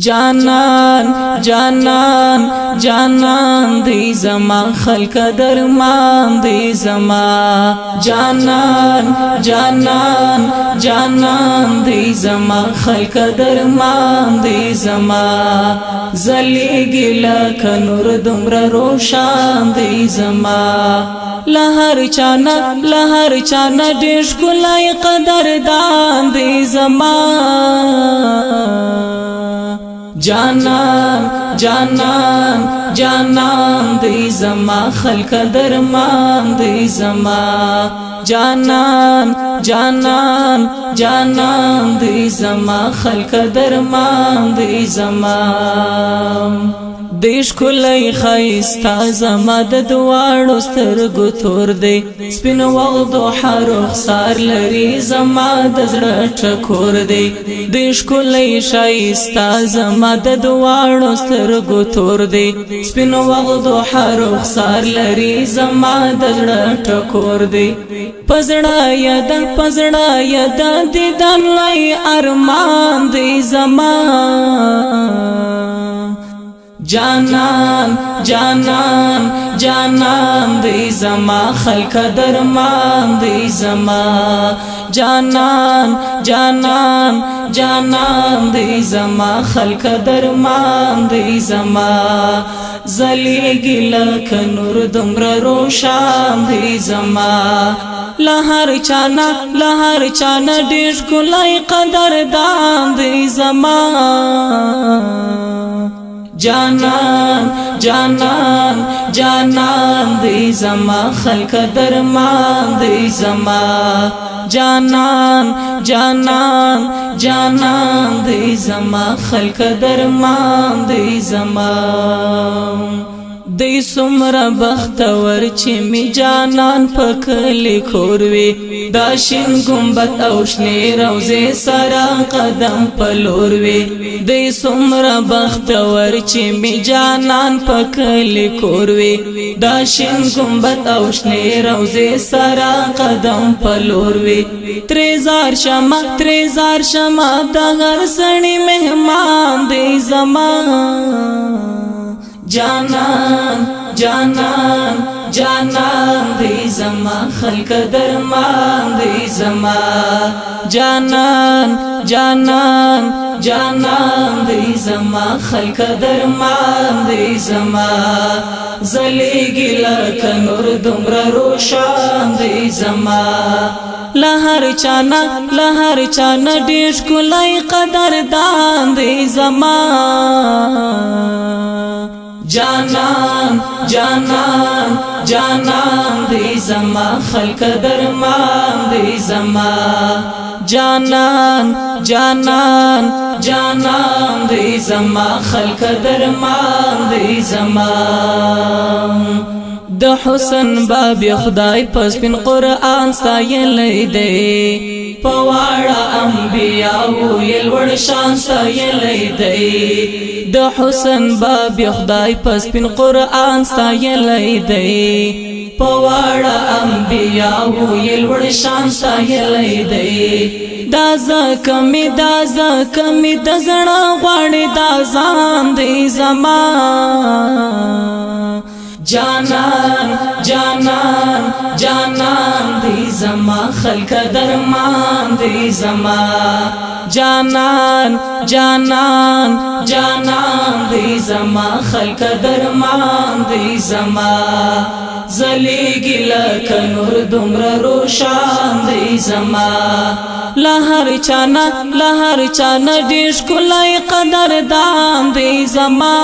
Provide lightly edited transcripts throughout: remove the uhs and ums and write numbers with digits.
جانان جانان جانان دی زما خلق درمان دی زما جانان جانان جانان دی زما خلق درمان دی زما زلیگی لک نور دمر روشان دی زما لهر چانا دیش گلای قدردان دی زما جانان جانان جانان دی زما خلق درمان دی زما جانان جانان جانان دی زما خلق درمان دی زما دیش کلی خیستا زما د دواړو سترګو تور دی سپین وغد حرخ سار لري زما د زړه ټکور دی دیش کلی خیستا زما د دواړو سترګو تور دی سپین وغد حرخ سار لري زما د زړه ټکور دی پزړه یدا دیدن لای ارمان دی زما جانان جانان جانان دی زما خلق درمان دی زما جانان جانان جانان دی زما خلق درمان دی زما زلیگی لک نور دمر روشان دی زما لهر چانا دیش گلای قدردان دی زما جانان جانان جانان دی زما خلق درمان دی زما جانان جانان جانان دی زما خلق درمان دی زما دی سمرا بختور چی می جانان پکلی کوروی داشین گمبت اوشنی روزی سرا قدم پلوروی دی سمرا بختور چی می جانان پکلی کوروی داشین گمبت اوشنی روزی سرا قدم پلوروی تریزار شما دا غر سنی مہمان دی زمان جانان جانان جانان دی زما خلق درمان دی زما جانان جانان جانان دی زما خلق درمان دی زما زلیگی لک نور دمر روشان دی زما لهر چانا دیش گلای قدردان دی زما جانان جانان جانان دی زما خلق درمان دی زما جانان جانان جانان دی زما خلق درمان دی زما د حسن باب خدای پس پن قرآن ستایلی دی پواړه انبیاء یل ور شان ستایلی دی د حسن باب خدای پس پن قرآن ستایلی دی پواړه انبیاء یل ور شان ستایلی دی دا زکمی د زړه غواړي دا ځان دی زما جانان جانان جانان دی زما خلق درمان دی زما جانان جانان جانان دی زما خلق درمان دی زما زلیگی لک نور دمر روشان دی زما لهر چانا دیش گلای قدردان دی زما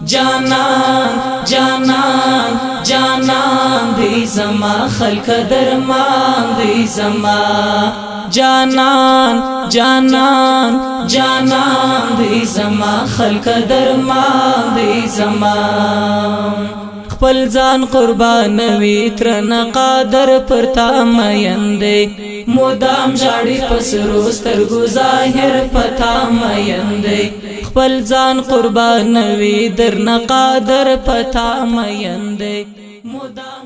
جانان جانان جانان دی زما خلق درمان دی زما جانان جانان جانان دی زما خلق درمان دی زما خپل ځان قربانوي ترنه قادر پر تا مینده مدام جاړي پسرو سترګو ظاهر پتا مینده خپل ځان قربانوي درنه قادر پتا مینده مدام